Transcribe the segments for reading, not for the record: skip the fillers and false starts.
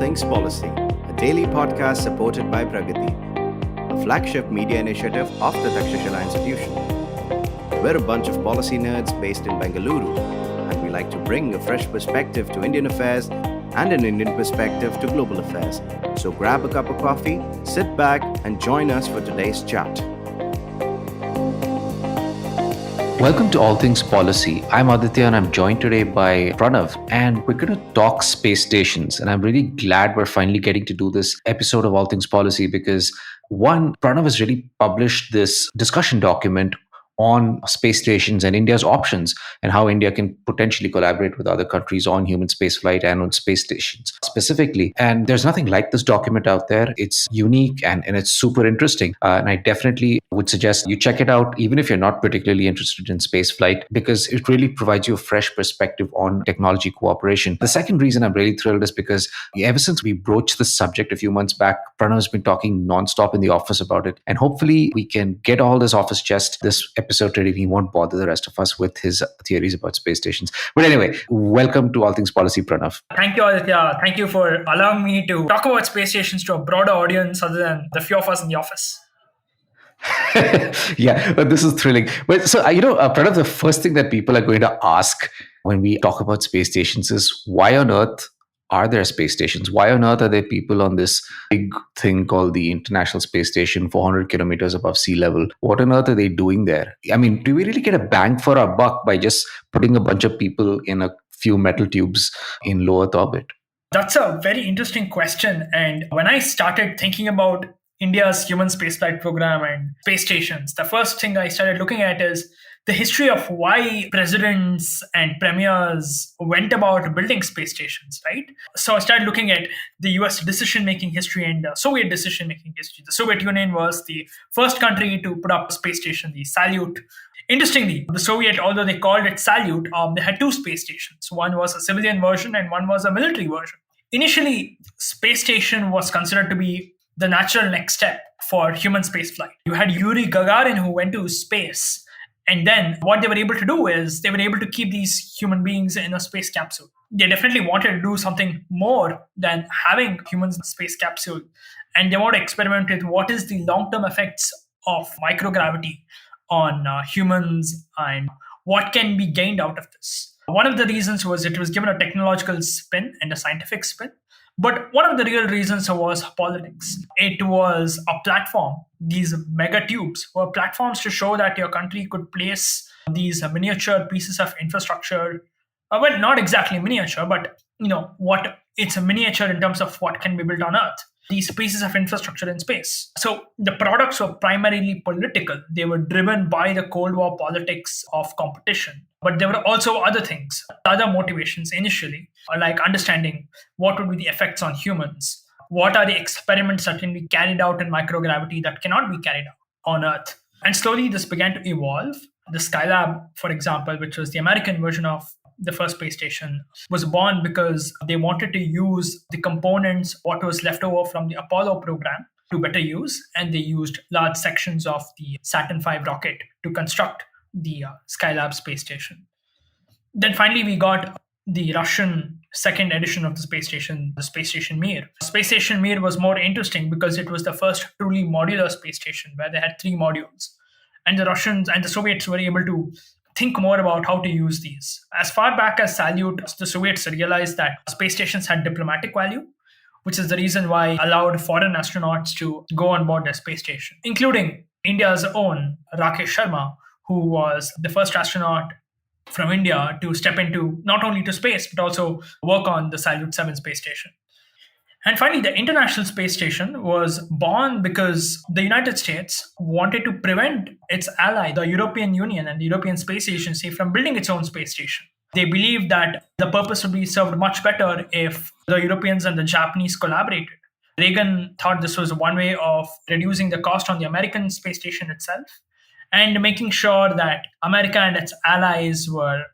Things Policy, a daily podcast supported by Pragati, a flagship media initiative of the Takshashila institution. We're a bunch of policy nerds based in Bengaluru, and we like to bring a fresh perspective to Indian affairs and an Indian perspective to global affairs. So grab a cup of coffee, sit back, and join us for today's chat. Welcome to All Things Policy. I'm Aditya and I'm joined today by Pranav, and we're going to talk space stations. And I'm really glad we're finally getting to do this episode of All Things Policy because one, Pranav has really published this discussion document on space stations and India's options and how India can potentially collaborate with other countries on human spaceflight and on space stations specifically. And there's nothing like this document out there. It's unique and it's super interesting. And I definitely would suggest you check it out, even if you're not particularly interested in spaceflight, because it really provides you a fresh perspective on technology cooperation. The second reason I'm really thrilled is because ever since we broached this subject a few months back, Pranav has been talking nonstop in the office about it. And hopefully we can get all this off his chest this episode ready. He won't bother the rest of us with his theories about space stations. But anyway, welcome to All Things Policy, Pranav. Thank you, Aditya. Thank you for allowing me to talk about space stations to a broader audience other than the few of us in the office. Yeah, this is thrilling. But so, Pranav, the first thing that people are going to ask when we talk about space stations is why on earth are there space stations? Why on earth are there people on this big thing called the International Space Station, 400 kilometers above sea level? What on earth are they doing there? I mean, do we really get a bang for our buck by just putting a bunch of people in a few metal tubes in low Earth orbit? That's a very interesting question. And when I started thinking about India's human spaceflight program and space stations, the first thing I started looking at is the history of why presidents and premiers went about building space stations, right? So I started looking at the US decision-making history and the Soviet decision-making history. The Soviet Union was the first country to put up a space station, the Salyut. Interestingly, the Soviet, although they called it Salyut, they had two space stations. One was a civilian version and one was a military version. Initially, space station was considered to be the natural next step for human spaceflight. You had Yuri Gagarin who went to space. And then what they were able to do is they were able to keep these human beings in a space capsule. They definitely wanted to do something more than having humans in a space capsule. And they want to experiment with what is the long-term effects of microgravity on humans and what can be gained out of this. One of the reasons was it was given a technological spin and a scientific spin. But one of the real reasons was politics. It was a platform. These mega tubes were platforms to show that your country could place these miniature pieces of infrastructure. Well, not exactly miniature, but what it's a miniature in terms of what can be built on Earth. These pieces of infrastructure in space. So the products were primarily political. They were driven by the Cold War politics of competition. But there were also other things, other motivations initially, like understanding what would be the effects on humans. What are the experiments that can be carried out in microgravity that cannot be carried out on Earth? And slowly this began to evolve. The Skylab, for example, which was the American version of the first space station, was born because they wanted to use the components, what was left over from the Apollo program, to better use. And they used large sections of the Saturn V rocket to construct the Skylab space station. Then finally, we got the Russian second edition of the Space Station Mir. Space Station Mir was more interesting because it was the first truly modular space station where they had three modules. And the Russians and the Soviets were able to think more about how to use these. As far back as Salyut, the Soviets realized that space stations had diplomatic value, which is the reason why allowed foreign astronauts to go on board their space station, including India's own Rakesh Sharma, who was the first astronaut from India to step into not only to space, but also work on the Salyut 7 space station. And finally, the International Space Station was born because the United States wanted to prevent its ally, the European Union and the European Space Agency, from building its own space station. They believed that the purpose would be served much better if the Europeans and the Japanese collaborated. Reagan thought this was one way of reducing the cost on the American space station itself and making sure that America and its allies were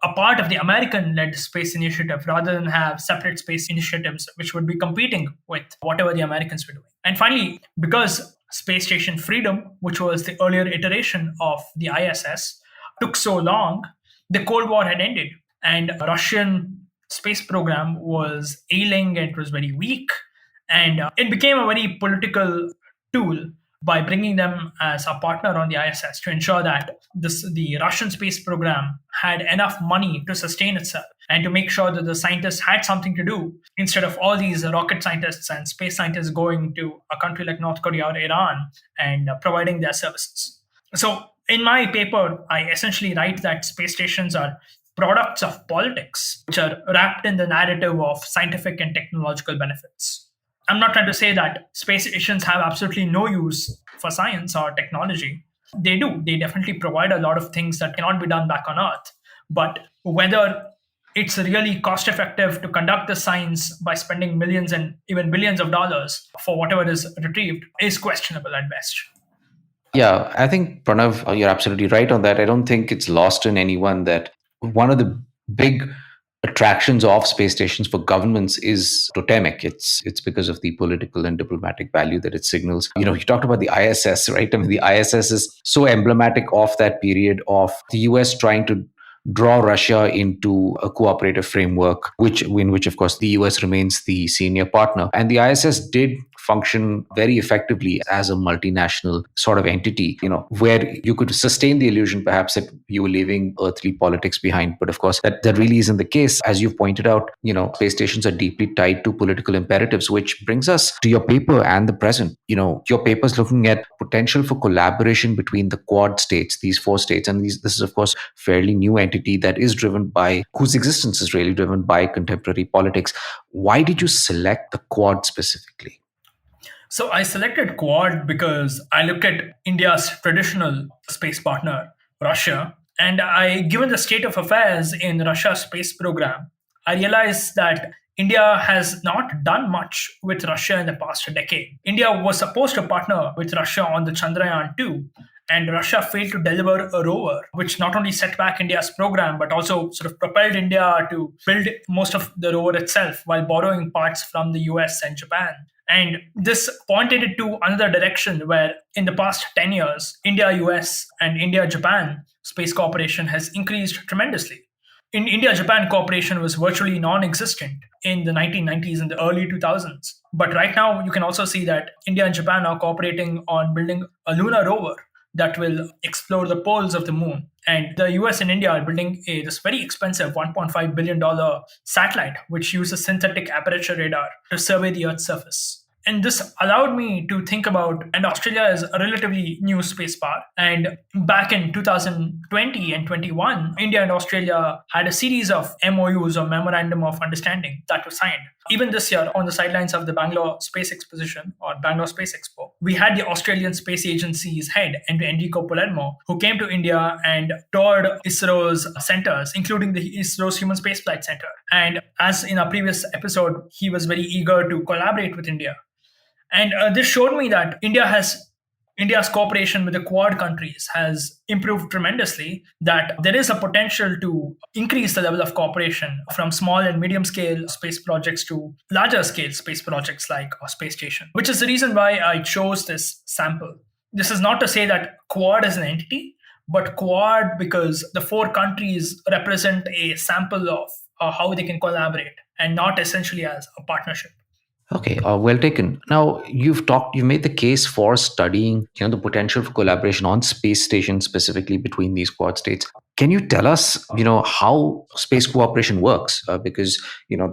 a part of the American-led space initiative rather than have separate space initiatives which would be competing with whatever the Americans were doing. And finally, because Space Station Freedom, which was the earlier iteration of the ISS, took so long, the Cold War had ended and Russian space program was ailing, it was very weak, and it became a very political tool by bringing them as a partner on the ISS to ensure that the Russian space program had enough money to sustain itself and to make sure that the scientists had something to do instead of all these rocket scientists and space scientists going to a country like North Korea or Iran and providing their services. So, in my paper, I essentially write that space stations are products of politics, which are wrapped in the narrative of scientific and technological benefits. I'm not trying to say that space stations have absolutely no use for science or technology. They do. They definitely provide a lot of things that cannot be done back on Earth. But whether it's really cost effective to conduct the science by spending millions and even billions of dollars for whatever is retrieved is questionable at best. Yeah, I think Pranav, you're absolutely right on that. I don't think it's lost on anyone that one of the big attractions of space stations for governments is totemic. It's because of the political and diplomatic value that it signals. You know, you talked about the ISS, right? I mean, the ISS is so emblematic of that period of the US trying to draw Russia into a cooperative framework, in which, of course, the US remains the senior partner. And the ISS did function very effectively as a multinational sort of entity, where you could sustain the illusion perhaps that you were leaving earthly politics behind. But of course, that really isn't the case. As you've pointed out, space stations are deeply tied to political imperatives, which brings us to your paper and the present. Your paper is looking at potential for collaboration between the Quad states, these 4 states. And this is, of course, fairly new entity that is whose existence is really driven by contemporary politics. Why did you select the Quad specifically? So I selected Quad because I looked at India's traditional space partner, Russia, and given the state of affairs in Russia's space program, I realized that India has not done much with Russia in the past decade. India was supposed to partner with Russia on the Chandrayaan 2, and Russia failed to deliver a rover, which not only set back India's program, but also sort of propelled India to build most of the rover itself while borrowing parts from the US and Japan. And this pointed it to another direction where in the past 10 years, India-US and India-Japan space cooperation has increased tremendously. In India-Japan cooperation was virtually non-existent in the 1990s and the early 2000s. But right now, you can also see that India and Japan are cooperating on building a lunar rover that will explore the poles of the moon. And the US and India are building this very expensive $1.5 billion satellite, which uses synthetic aperture radar to survey the Earth's surface. And this allowed me to think about, and Australia is a relatively new space power. And back in 2020 and 21, India and Australia had a series of MOUs or Memorandum of Understanding that were signed. Even this year, on the sidelines of the Bangalore Space Exposition or Bangalore Space Expo, we had the Australian Space Agency's head, Enrico Palermo, who came to India and toured ISRO's centers, including the ISRO's Human Spaceflight Center. And as in our previous episode, he was very eager to collaborate with India. And this showed me that India's cooperation with the Quad countries has improved tremendously, that there is a potential to increase the level of cooperation from small and medium scale space projects to larger scale space projects like a space station, which is the reason why I chose this sample. This is not to say that Quad is an entity, but Quad because the 4 countries represent a sample of how they can collaborate and not essentially as a partnership. Okay, well taken. Now you've made the case for studying, the potential for collaboration on space stations specifically between these Quad states. Can you tell us, how space cooperation works? Because,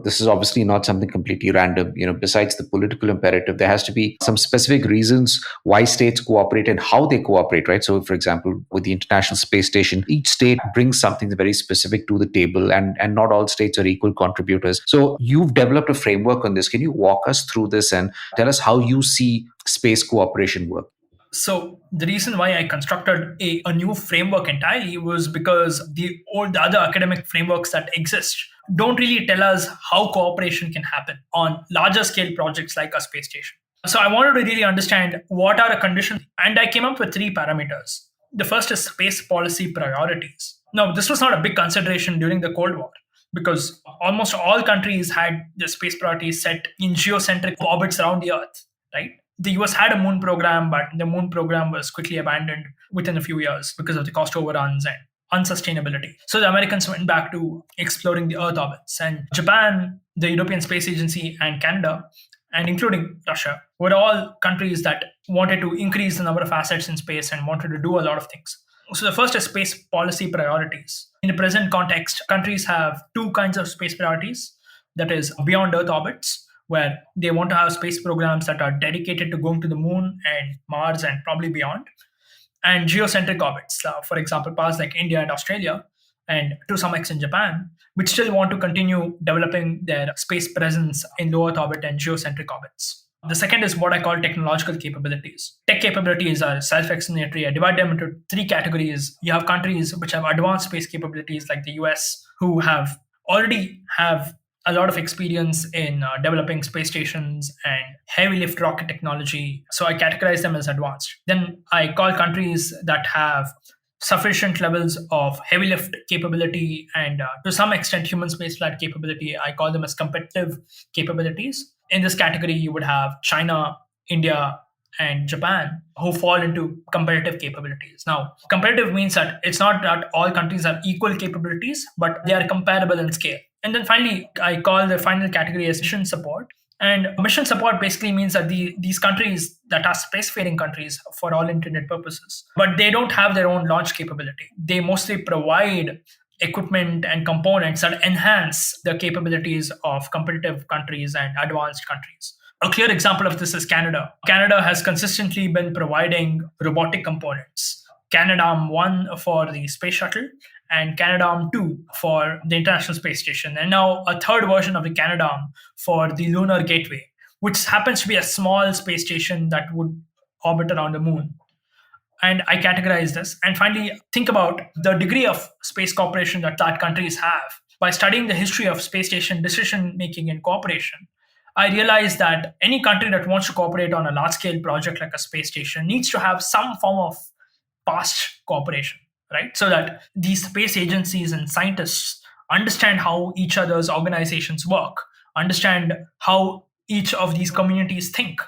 this is obviously not something completely random. Besides the political imperative, there has to be some specific reasons why states cooperate and how they cooperate, right? So, for example, with the International Space Station, each state brings something very specific to the table, and not all states are equal contributors. So you've developed a framework on this. Can you walk us through this and tell us how you see space cooperation work? So the reason why I constructed a new framework entirely was because all the other academic frameworks that exist don't really tell us how cooperation can happen on larger scale projects like a space station. So I wanted to really understand what are the conditions, and I came up with 3 parameters. The first is space policy priorities. Now, this was not a big consideration during the Cold War because almost all countries had their space priorities set in geocentric orbits around the Earth, right? The US had a moon program, but the moon program was quickly abandoned within a few years because of the cost overruns and unsustainability. So the Americans went back to exploring the Earth orbits, and Japan, the European Space Agency, and Canada, and including Russia, were all countries that wanted to increase the number of assets in space and wanted to do a lot of things. So the first is space policy priorities. In the present context, countries have two kinds of space priorities. That is beyond Earth orbits, where they want to have space programs that are dedicated to going to the moon and Mars and probably beyond, and geocentric orbits, for example, powers like India and Australia, and to some extent Japan, which still want to continue developing their space presence in low Earth orbit and geocentric orbits. The second is what I call technological capabilities. Tech capabilities are self-explanatory. I divide them into three categories. You have countries which have advanced space capabilities, like the US, who already have a lot of experience in developing space stations and heavy lift rocket technology. So I categorize them as advanced. Then I call countries that have sufficient levels of heavy lift capability and to some extent human spaceflight capability. I call them as competitive capabilities. In this category, you would have China, India, and Japan, who fall into competitive capabilities. Now, competitive means that it's not that all countries have equal capabilities, but they are comparable in scale. And then finally, I call the final category as mission support. And mission support basically means that these countries that are spacefaring countries for all intended purposes, but they don't have their own launch capability. They mostly provide equipment and components that enhance the capabilities of competitive countries and advanced countries. A clear example of this is Canada. Canada has consistently been providing robotic components. Canadarm1 for the space shuttle and Canadarm2 for the International Space Station. And now a third version of the Canadarm for the Lunar Gateway, which happens to be a small space station that would orbit around the moon. And I categorize this. And finally, think about the degree of space cooperation that countries have. By studying the history of space station decision-making and cooperation, I realized that any country that wants to cooperate on a large-scale project like a space station needs to have some form of past cooperation, right? So that these space agencies and scientists understand how each other's organizations work, understand how each of these communities think,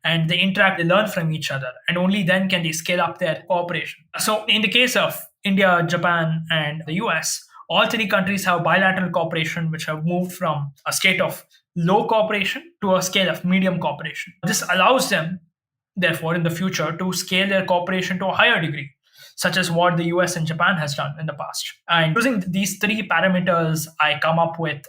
and they interact, they learn from each other, and only then can they scale up their cooperation. So in the case of India, Japan, and the US, all three countries have bilateral cooperation, which have moved from a state of low cooperation to a scale of medium cooperation. This allows them, therefore, in the future, to scale their cooperation to a higher degree, such as what the US and Japan has done in the past. And using these three parameters, I come up with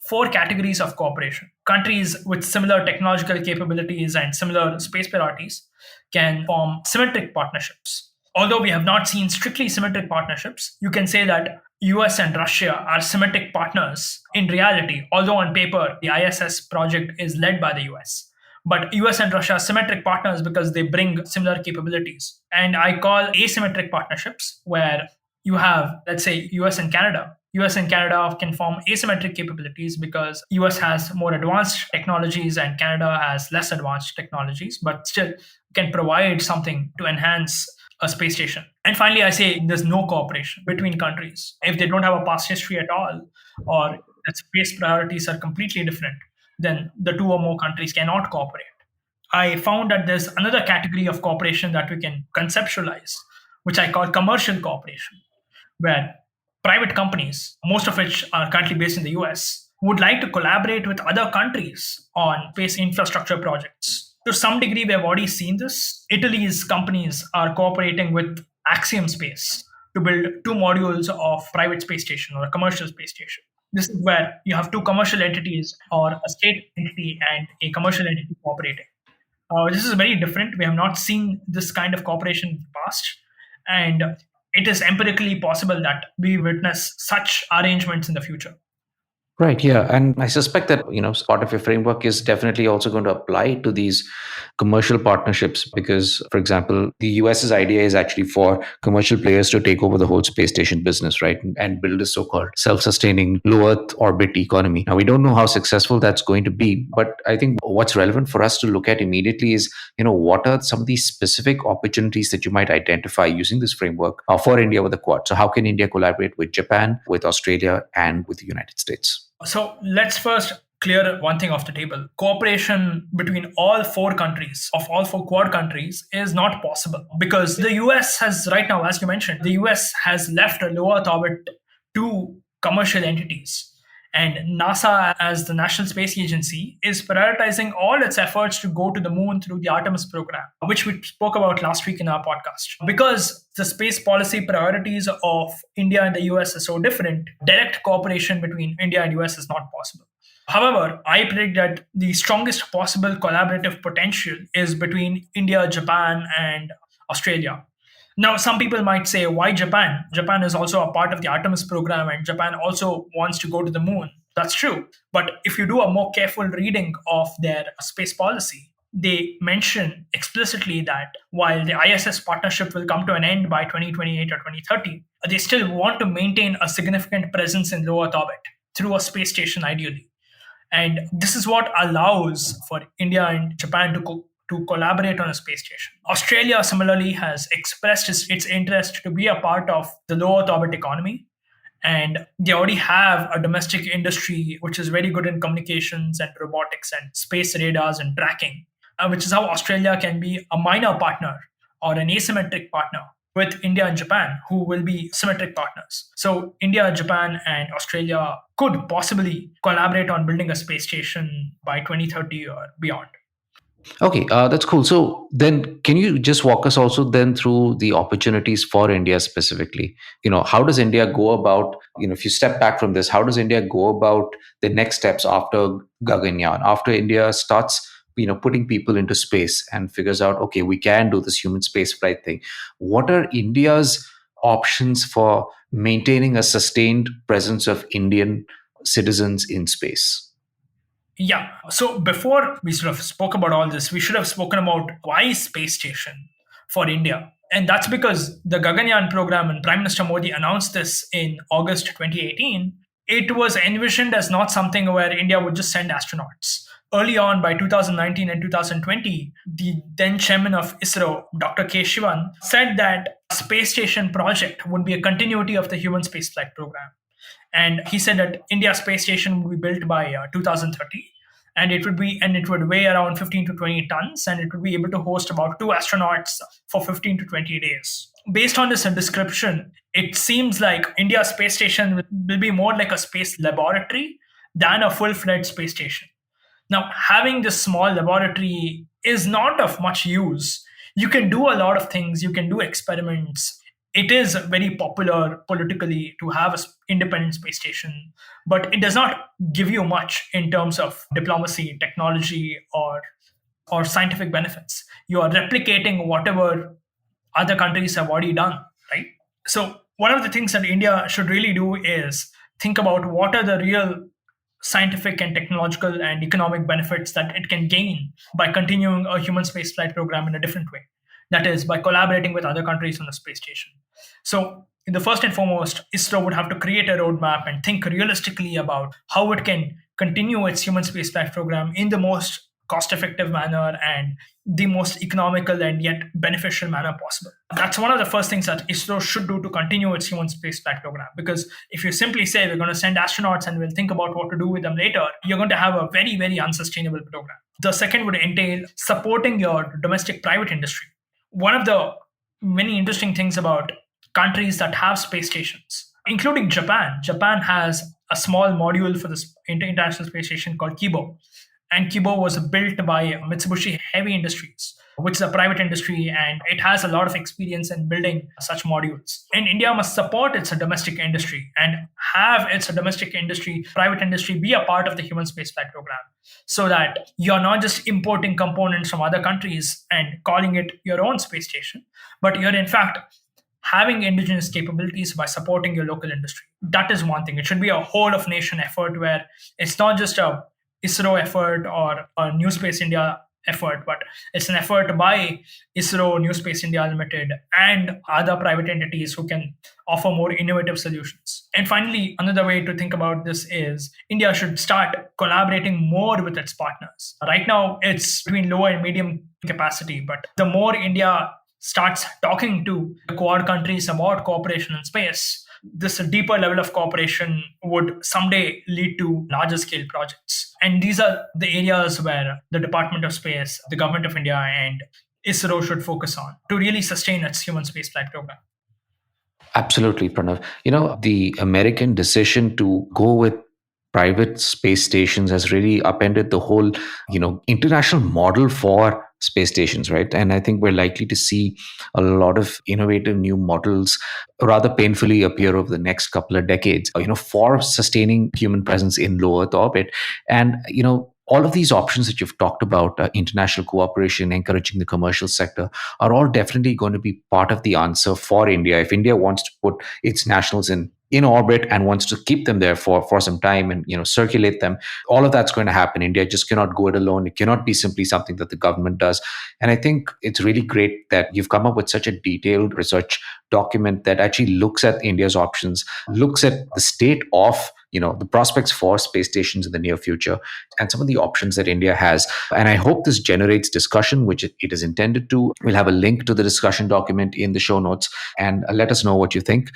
4 categories of cooperation. Countries with similar technological capabilities and similar space priorities can form symmetric partnerships. Although we have not seen strictly symmetric partnerships, you can say that US and Russia are symmetric partners in reality, although on paper, the ISS project is led by the US. But US and Russia are symmetric partners because they bring similar capabilities. And I call asymmetric partnerships where you have, let's say, US and Canada. US and Canada can form asymmetric capabilities because US has more advanced technologies and Canada has less advanced technologies, but still can provide something to enhance a space station. And finally, I say there's no cooperation between countries. If they don't have a past history at all, or that space priorities are completely different, then the two or more countries cannot cooperate. I found that there's another category of cooperation that we can conceptualize, which I call commercial cooperation, where private companies, most of which are currently based in the US, would like to collaborate with other countries on space infrastructure projects. To some degree, we have already seen this. Italy's companies are cooperating with Axiom Space to build 2 modules of private space station or a commercial space station. This is where you have 2 commercial entities or a state entity and a commercial entity cooperating. This is very different. We have not seen this kind of cooperation in the past. And it is empirically possible that we witness such arrangements in the future. Right. Yeah. And I suspect that, part of your framework is definitely also going to apply to these commercial partnerships because, for example, the US's idea is actually for commercial players to take over the whole space station business, right? And build a so-called self-sustaining low Earth orbit economy. Now, we don't know how successful that's going to be, but I think what's relevant for us to look at immediately is, what are some of these specific opportunities that you might identify using this framework for India with the Quad? So how can India collaborate with Japan, with Australia, and with the United States? So let's first clear one thing off the table. Cooperation between all four countries, of all four Quad countries, is not possible because the US has, right now, as you mentioned, the US has left a low Earth orbit to commercial entities. And NASA, as the National Space Agency, is prioritizing all its efforts to go to the moon through the Artemis program, which we spoke about last week in our podcast. Because the space policy priorities of India and the US are so different, direct cooperation between India and US is not possible. However, I predict that the strongest possible collaborative potential is between India, Japan, and Australia. Now, some people might say, why Japan? Japan is also a part of the Artemis program, and Japan also wants to go to the moon. That's true. But if you do a more careful reading of their space policy, they mention explicitly that while the ISS partnership will come to an end by 2028 or 2030, they still want to maintain a significant presence in low Earth orbit through a space station, ideally. And this is what allows for India and Japan to collaborate on a space station. Australia similarly has expressed its interest to be a part of the low Earth orbit economy. And they already have a domestic industry which is very good in communications and robotics and space radars and tracking, which is how Australia can be a minor partner or an asymmetric partner with India and Japan, who will be symmetric partners. So India, Japan, and Australia could possibly collaborate on building a space station by 2030 or beyond. Okay, that's cool. So then, can you just walk us also then through the opportunities for India specifically? How does India go about, if you step back from this, how does India go about the next steps after Gaganyaan, after India starts, putting people into space and figures out, okay, we can do this human space flight thing. What are India's options for maintaining a sustained presence of Indian citizens in space? Yeah. So before we sort of spoke about all this, we should have spoken about why space station for India. And that's because the Gaganyaan program, and Prime Minister Modi announced this in August 2018, it was envisioned as not something where India would just send astronauts. Early on, by 2019 and 2020, the then chairman of ISRO, Dr. K. Shivan, said that a space station project would be a continuity of the human spaceflight program. And he said that India space station would be built by 2030, and it would weigh around 15 to 20 tons, and it would be able to host about 2 astronauts for 15 to 20 days. Based on this description, it seems like India space station will be more like a space laboratory than a full-fledged space station. Now, having this small laboratory is not of much use. You can do a lot of things. You can do experiments. It is very popular politically to have an independent space station, but it does not give you much in terms of diplomacy, technology, or scientific benefits. You are replicating whatever other countries have already done, right? So one of the things that India should really do is think about what are the real scientific and technological and economic benefits that it can gain by continuing a human spaceflight program in a different way. That is, by collaborating with other countries on the space station. So, in the first and foremost, ISRO would have to create a roadmap and think realistically about how it can continue its human spaceflight program in the most cost-effective manner and the most economical and yet beneficial manner possible. That's one of the first things that ISRO should do to continue its human spaceflight program. Because if you simply say we're going to send astronauts and we'll think about what to do with them later, you're going to have a very, very unsustainable program. The second would entail supporting your domestic private industry. One of the many interesting things about countries that have space stations, including Japan. Japan has a small module for the International Space Station called Kibo. And Kibo was built by Mitsubishi Heavy Industries, which is a private industry, and it has a lot of experience in building such modules. And India must support its domestic industry and have its domestic industry, private industry, be a part of the human spaceflight program, so that you're not just importing components from other countries and calling it your own space station, but you're in fact having indigenous capabilities by supporting your local industry. That is one thing. It should be a whole of nation effort where it's not just a ISRO effort or a New Space India effort, but it's an effort by ISRO, New Space India Limited, and other private entities who can offer more innovative solutions. And finally, another way to think about this is India should start collaborating more with its partners. Right now, it's between low and medium capacity, but the more India starts talking to the Quad countries about cooperation in space, this deeper level of cooperation would someday lead to larger scale projects. And these are the areas where the Department of Space, the Government of India, and ISRO should focus on to really sustain its human spaceflight program. Absolutely, Pranav. The American decision to go with private space stations has really upended the whole, international model for space stations, right? And I think we're likely to see a lot of innovative new models rather painfully appear over the next couple of decades, for sustaining human presence in low Earth orbit. And, all of these options that you've talked about, international cooperation, encouraging the commercial sector, are all definitely going to be part of the answer for India. If India wants to put its nationals in orbit and wants to keep them there for some time and circulate them, all of that's going to happen. India just cannot go it alone. It cannot be simply something that the government does. And I think it's really great that you've come up with such a detailed research document that actually looks at India's options, looks at the state of the prospects for space stations in the near future, and some of the options that India has. And I hope this generates discussion, which it is intended to. We'll have a link to the discussion document in the show notes, and let us know what you think.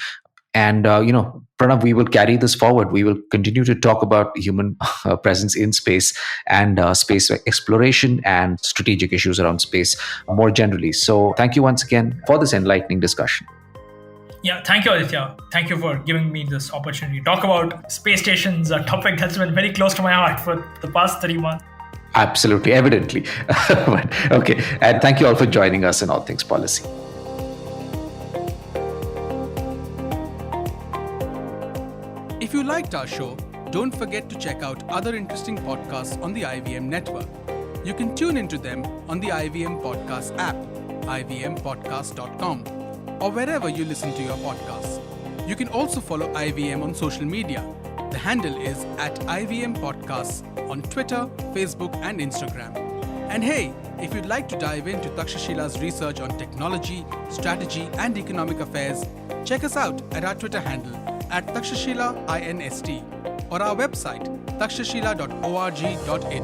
And, Pranav, we will carry this forward. We will continue to talk about human presence in space and space exploration and strategic issues around space more generally. So thank you once again for this enlightening discussion. Yeah, thank you, Aditya. Thank you for giving me this opportunity to talk about space stations, a topic that's been very close to my heart for the past 3 months. Absolutely, evidently. Okay, and thank you all for joining us in All Things Policy. If you liked our show, don't forget to check out other interesting podcasts on the IVM network. You can tune into them on the IVM Podcast app, ivmpodcast.com, or wherever you listen to your podcasts. You can also follow IVM on social media. The handle is @IVM Podcasts on Twitter, Facebook, and Instagram. And hey, if you'd like to dive into Takshashila's research on technology, strategy, and economic affairs, check us out at our Twitter handle @Takshashila INST or our website takshashila.org.in.